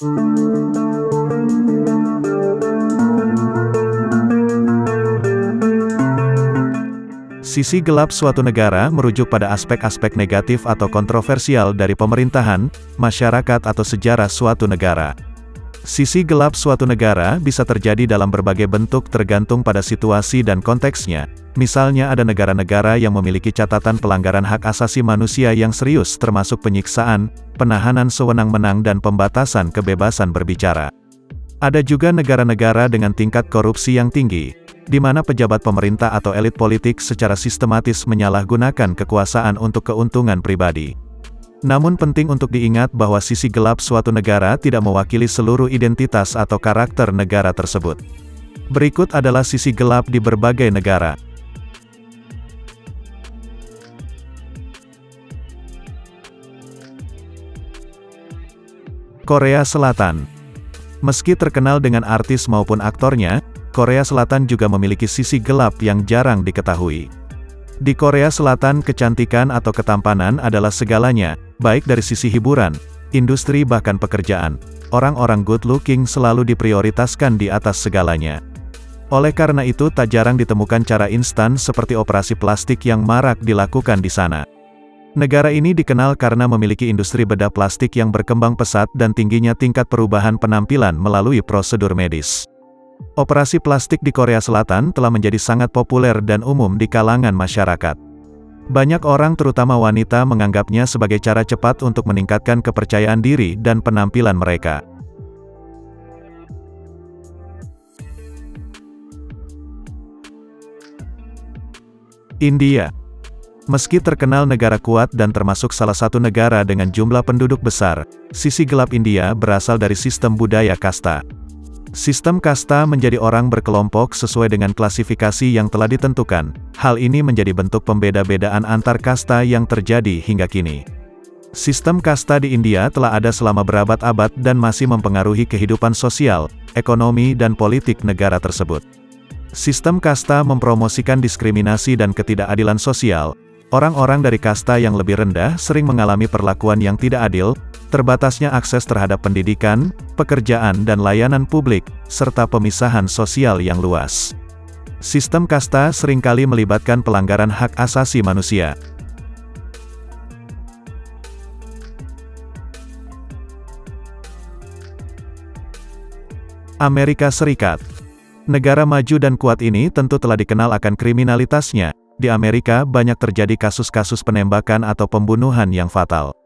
Sisi gelap suatu negara merujuk pada aspek-aspek negatif atau kontroversial dari pemerintahan, masyarakat atau sejarah suatu negara. Sisi gelap suatu negara bisa terjadi dalam berbagai bentuk tergantung pada situasi dan konteksnya. Misalnya ada negara-negara yang memiliki catatan pelanggaran hak asasi manusia yang serius termasuk penyiksaan, penahanan sewenang-wenang dan pembatasan kebebasan berbicara. Ada juga negara-negara dengan tingkat korupsi yang tinggi, di mana pejabat pemerintah atau elit politik secara sistematis menyalahgunakan kekuasaan untuk keuntungan pribadi. Namun penting untuk diingat bahwa sisi gelap suatu negara tidak mewakili seluruh identitas atau karakter negara tersebut. Berikut adalah sisi gelap di berbagai negara. Korea Selatan. Meski terkenal dengan artis maupun aktornya, Korea Selatan juga memiliki sisi gelap yang jarang diketahui. Di Korea Selatan, kecantikan atau ketampanan adalah segalanya, baik dari sisi hiburan, industri bahkan pekerjaan. Orang-orang good looking selalu diprioritaskan di atas segalanya. Oleh karena itu tak jarang ditemukan cara instan seperti operasi plastik yang marak dilakukan di sana. Negara ini dikenal karena memiliki industri bedah plastik yang berkembang pesat dan tingginya tingkat perubahan penampilan melalui prosedur medis. Operasi plastik di Korea Selatan telah menjadi sangat populer dan umum di kalangan masyarakat. Banyak orang terutama wanita menganggapnya sebagai cara cepat untuk meningkatkan kepercayaan diri dan penampilan mereka. India. Meski terkenal negara kuat dan termasuk salah satu negara dengan jumlah penduduk besar, sisi gelap India berasal dari sistem budaya kasta. Sistem kasta menjadi orang berkelompok sesuai dengan klasifikasi yang telah ditentukan. Hal ini menjadi bentuk pembeda-bedaan antar kasta yang terjadi hingga kini. Sistem kasta di India telah ada selama berabad-abad dan masih mempengaruhi kehidupan sosial, ekonomi dan politik negara tersebut. Sistem kasta mempromosikan diskriminasi dan ketidakadilan sosial. Orang-orang dari kasta yang lebih rendah sering mengalami perlakuan yang tidak adil, terbatasnya akses terhadap pendidikan, pekerjaan dan layanan publik, serta pemisahan sosial yang luas. Sistem kasta seringkali melibatkan pelanggaran hak asasi manusia. Amerika Serikat. Negara maju dan kuat ini tentu telah dikenal akan kriminalitasnya. Di Amerika banyak terjadi kasus-kasus penembakan atau pembunuhan yang fatal.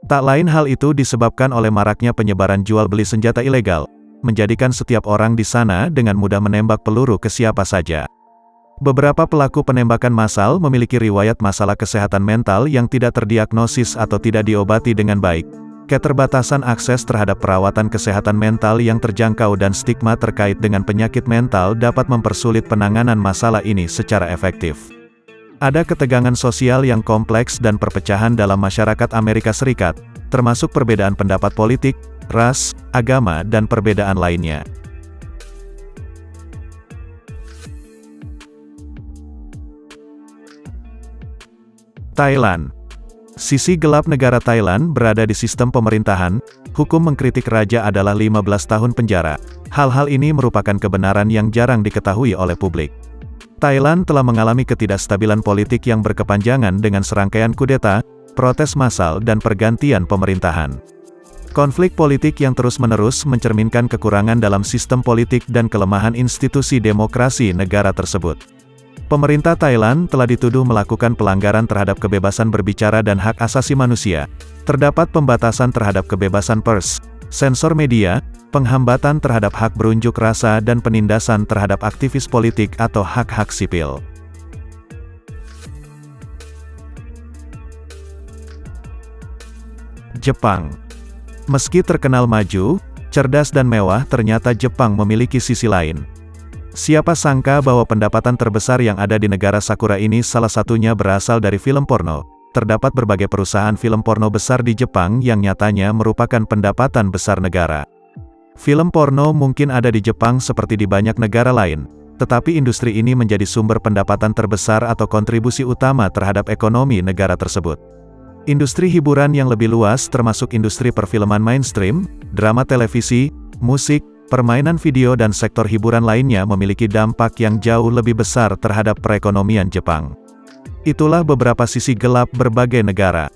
Tak lain hal itu disebabkan oleh maraknya penyebaran jual beli senjata ilegal, menjadikan setiap orang di sana dengan mudah menembak peluru ke siapa saja. Beberapa pelaku penembakan massal memiliki riwayat masalah kesehatan mental yang tidak terdiagnosis atau tidak diobati dengan baik. Keterbatasan akses terhadap perawatan kesehatan mental yang terjangkau dan stigma terkait dengan penyakit mental dapat mempersulit penanganan masalah ini secara efektif. Ada ketegangan sosial yang kompleks dan perpecahan dalam masyarakat Amerika Serikat, termasuk perbedaan pendapat politik, ras, agama dan perbedaan lainnya. Thailand. Sisi gelap negara Thailand berada di sistem pemerintahan. Hukum mengkritik raja adalah 15 tahun penjara. Hal-hal ini merupakan kebenaran yang jarang diketahui oleh publik. Thailand telah mengalami ketidakstabilan politik yang berkepanjangan dengan serangkaian kudeta, protes massal dan pergantian pemerintahan. Konflik politik yang terus-menerus mencerminkan kekurangan dalam sistem politik dan kelemahan institusi demokrasi negara tersebut. Pemerintah Thailand telah dituduh melakukan pelanggaran terhadap kebebasan berbicara dan hak asasi manusia. Terdapat pembatasan terhadap kebebasan pers, sensor media, penghambatan terhadap hak berunjuk rasa dan penindasan terhadap aktivis politik atau hak-hak sipil. Jepang. Meski terkenal maju, cerdas dan mewah, ternyata Jepang memiliki sisi lain. Siapa sangka bahwa pendapatan terbesar yang ada di negara Sakura ini salah satunya berasal dari film porno. Terdapat berbagai perusahaan film porno besar di Jepang yang nyatanya merupakan pendapatan besar negara. Film porno mungkin ada di Jepang seperti di banyak negara lain, tetapi industri ini menjadi sumber pendapatan terbesar atau kontribusi utama terhadap ekonomi negara tersebut. Industri hiburan yang lebih luas termasuk industri perfilman mainstream, drama televisi, musik, permainan video dan sektor hiburan lainnya memiliki dampak yang jauh lebih besar terhadap perekonomian Jepang. Itulah beberapa sisi gelap berbagai negara.